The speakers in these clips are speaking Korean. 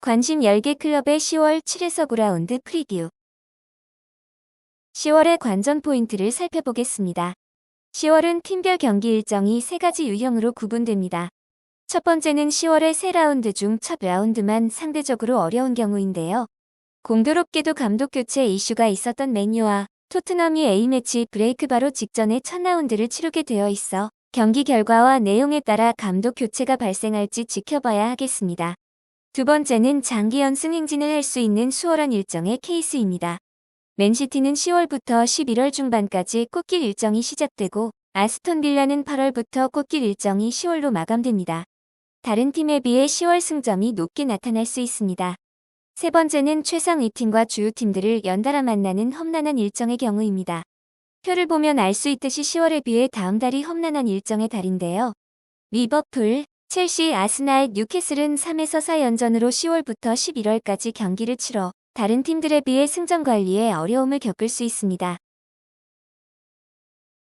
관심 10개 클럽의 10월 7에서 9라운드 프리뷰. 10월의 관전 포인트를 살펴보겠습니다. 10월은 팀별 경기 일정이 3가지 유형으로 구분됩니다. 첫 번째는 10월의 3라운드 중 첫 라운드만 상대적으로 어려운 경우인데요. 공교롭게도 감독 교체 이슈가 있었던 맨유와 토트넘이 A매치 브레이크 바로 직전에 첫 라운드를 치르게 되어 있어 경기 결과와 내용에 따라 감독 교체가 발생할지 지켜봐야 하겠습니다. 두 번째는 장기 연승 행진을 할 수 있는 수월한 일정의 케이스입니다. 맨시티는 10월부터 11월 중반까지 꽃길 일정이 시작되고 아스톤 빌라는 8월부터 꽃길 일정이 10월로 마감됩니다. 다른 팀에 비해 10월 승점이 높게 나타날 수 있습니다. 세 번째는 최상위 팀과 주요 팀들을 연달아 만나는 험난한 일정의 경우입니다. 표를 보면 알 수 있듯이 10월에 비해 다음 달이 험난한 일정의 달인데요. 리버풀, 첼시, 아스날, 뉴캐슬은 3에서 4연전으로 10월부터 11월까지 경기를 치러 다른 팀들에 비해 승점 관리에 어려움을 겪을 수 있습니다.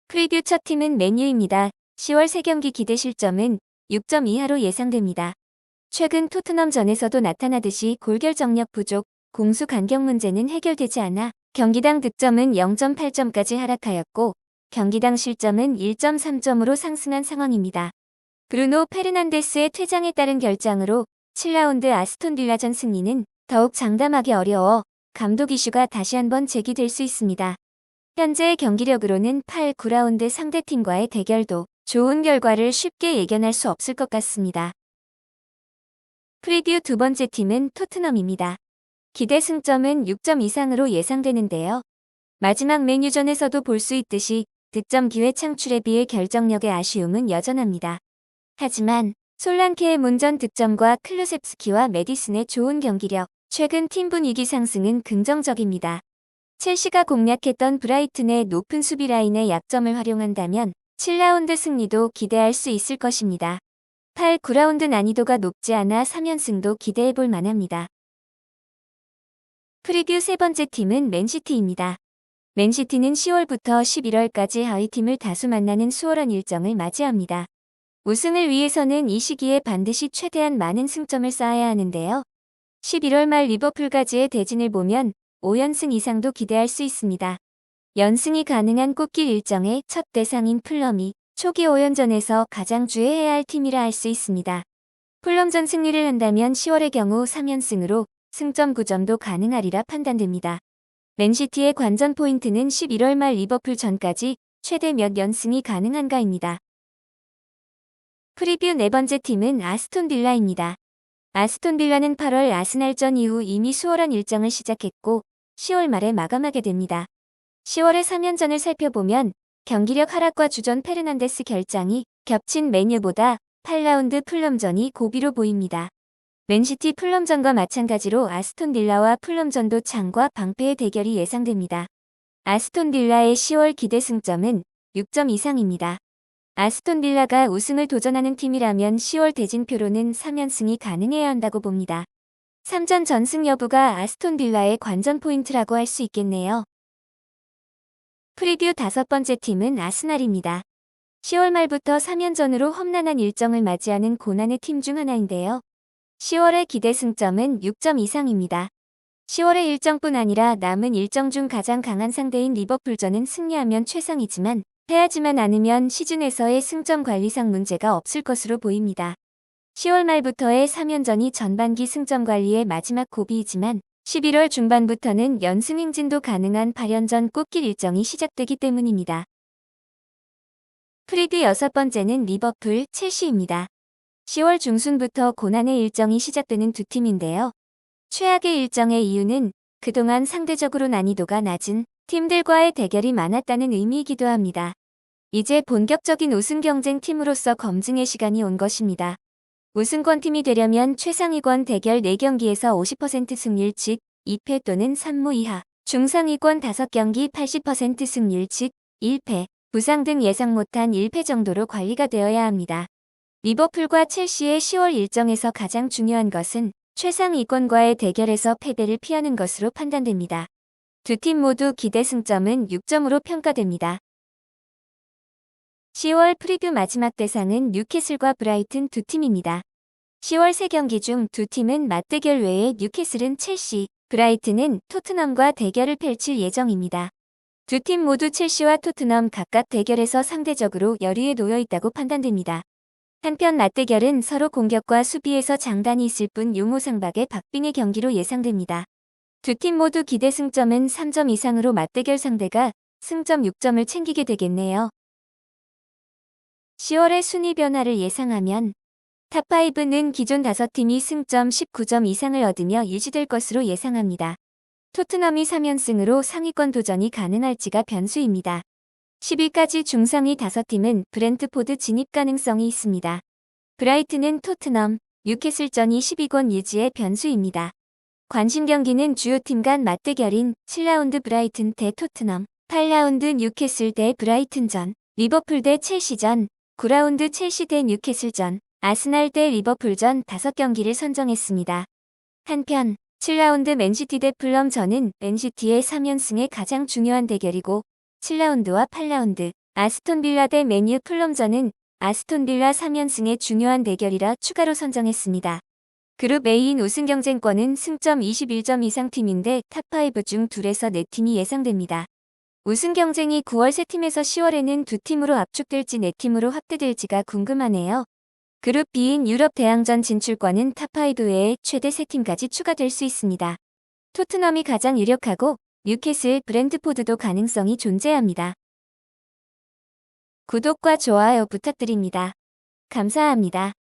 프리뷰 첫 팀은 맨유입니다. 10월 3경기 기대 실점은 6점 이하로 예상됩니다. 최근 토트넘전에서도 나타나듯이 골결정력 부족, 공수 간격 문제는 해결되지 않아 경기당 득점은 0.8점까지 하락하였고 경기당 실점은 1.3점으로 상승한 상황입니다. 브루노 페르난데스의 퇴장에 따른 결장으로 7라운드 아스톤 빌라전 승리는 더욱 장담하기 어려워 감독 이슈가 다시 한번 제기될 수 있습니다. 현재의 경기력으로는 8, 9라운드 상대팀과의 대결도 좋은 결과를 쉽게 예견할 수 없을 것 같습니다. 프리뷰 두 번째 팀은 토트넘입니다. 기대 승점은 6점 이상으로 예상되는데요. 마지막 맨유전에서도 볼 수 있듯이 득점 기회 창출에 비해 결정력의 아쉬움은 여전합니다. 하지만 솔란케의 문전 득점과 클루셉스키와 메디슨의 좋은 경기력, 최근 팀 분위기 상승은 긍정적입니다. 첼시가 공략했던 브라이튼의 높은 수비 라인의 약점을 활용한다면 7라운드 승리도 기대할 수 있을 것입니다. 8, 9라운드 난이도가 높지 않아 3연승도 기대해볼 만합니다. 프리뷰 세 번째 팀은 맨시티입니다. 맨시티는 10월부터 11월까지 하위팀을 다수 만나는 수월한 일정을 맞이합니다. 우승을 위해서는 이 시기에 반드시 최대한 많은 승점을 쌓아야 하는데요. 11월 말 리버풀까지의 대진을 보면 5연승 이상도 기대할 수 있습니다. 연승이 가능한 꽃길 일정의 첫 대상인 풀럼이 초기 5연전에서 가장 주의해야 할 팀이라 할 수 있습니다. 풀럼전 승리를 한다면 10월의 경우 3연승으로 승점 9점도 가능하리라 판단됩니다. 맨시티의 관전 포인트는 11월 말 리버풀 전까지 최대 몇 연승이 가능한가입니다. 프리뷰 네 번째 팀은 아스톤 빌라입니다. 아스톤 빌라는 8월 아스날전 이후 이미 수월한 일정을 시작했고 10월 말에 마감하게 됩니다. 10월의 3연전을 살펴보면 경기력 하락과 주전 페르난데스 결장이 겹친 맨유보다 8라운드 풀럼전이 고비로 보입니다. 맨시티 풀럼전과 마찬가지로 아스톤 빌라와 풀럼전도 창과 방패의 대결이 예상됩니다. 아스톤 빌라의 10월 기대 승점은 6점 이상입니다. 아스톤 빌라가 우승을 도전하는 팀이라면 10월 대진표로는 3연승이 가능해야 한다고 봅니다. 3전 전승 여부가 아스톤 빌라의 관전 포인트라고 할 수 있겠네요. 프리뷰 다섯 번째 팀은 아스날입니다. 10월 말부터 3연전으로 험난한 일정을 맞이하는 고난의 팀 중 하나인데요. 10월의 기대 승점은 6점 이상입니다. 10월의 일정뿐 아니라 남은 일정 중 가장 강한 상대인 리버풀전은 승리하면 최상이지만 패하지만 않으면 시즌에서의 승점 관리상 문제가 없을 것으로 보입니다. 10월 말부터의 3연전이 전반기 승점 관리의 마지막 고비이지만 11월 중반부터는 연승 행진도 가능한 8연전 꽃길 일정이 시작되기 때문입니다. 프리뷰 여섯 번째는 리버풀, 첼시입니다. 10월 중순부터 고난의 일정이 시작되는 두 팀인데요. 최악의 일정의 이유는 그동안 상대적으로 난이도가 낮은 팀들과의 대결이 많았다는 의미이기도 합니다. 이제 본격적인 우승 경쟁 팀으로서 검증의 시간이 온 것입니다. 우승권 팀이 되려면 최상위권 대결 4경기에서 50% 승률 즉 2패 또는 3무 이하, 중상위권 5경기 80% 승률 즉 1패, 부상 등 예상 못한 1패 정도로 관리가 되어야 합니다. 리버풀과 첼시의 10월 일정에서 가장 중요한 것은 최상위권과의 대결에서 패배를 피하는 것으로 판단됩니다. 두 팀 모두 기대 승점은 6점으로 평가됩니다. 10월 프리뷰 마지막 대상은 뉴캐슬과 브라이튼 두 팀입니다. 10월 3경기 중 두 팀은 맞대결 외에 뉴캐슬은 첼시, 브라이튼은 토트넘과 대결을 펼칠 예정입니다. 두 팀 모두 첼시와 토트넘 각각 대결에서 상대적으로 열위에 놓여 있다고 판단됩니다. 한편 맞대결은 서로 공격과 수비에서 장단이 있을 뿐 용호상박의 박빙의 경기로 예상됩니다. 두 팀 모두 기대 승점은 3점 이상으로 맞대결 상대가 승점 6점을 챙기게 되겠네요. 10월의 순위 변화를 예상하면 탑5는 기존 5팀이 승점 19점 이상을 얻으며 유지될 것으로 예상합니다. 토트넘이 3연승으로 상위권 도전이 가능할지가 변수입니다. 10위까지 중상위 5팀은 브렌트포드 진입 가능성이 있습니다. 브라이튼은 토트넘, 뉴캐슬전이 10위권 유지의 변수입니다. 관심 경기는 주요 팀 간 맞대결인 7라운드 브라이튼 대 토트넘, 8라운드 뉴캐슬 대 브라이튼전, 리버풀 대 첼시전, 9라운드 첼시 대 뉴캐슬전, 아스날 대 리버풀전 5경기를 선정했습니다. 한편 7라운드 맨시티 대 풀럼전은 맨시티의 3연승에 가장 중요한 대결이고 7라운드와 8라운드 아스톤빌라 대 맨유 풀럼전은 아스톤빌라 3연승의 중요한 대결이라 추가로 선정했습니다. 그룹 A인 우승 경쟁권은 승점 21점 이상 팀인데 탑5 중 2에서 4팀이 예상됩니다. 우승 경쟁이 9월 3팀에서 10월에는 2팀으로 압축될지 4팀으로 확대될지가 궁금하네요. 그룹 B인 유럽 대항전 진출권은 탑5 외에 최대 3팀까지 추가될 수 있습니다. 토트넘이 가장 유력하고 뉴캐슬, 브렌트포드도 가능성이 존재합니다. 구독과 좋아요 부탁드립니다. 감사합니다.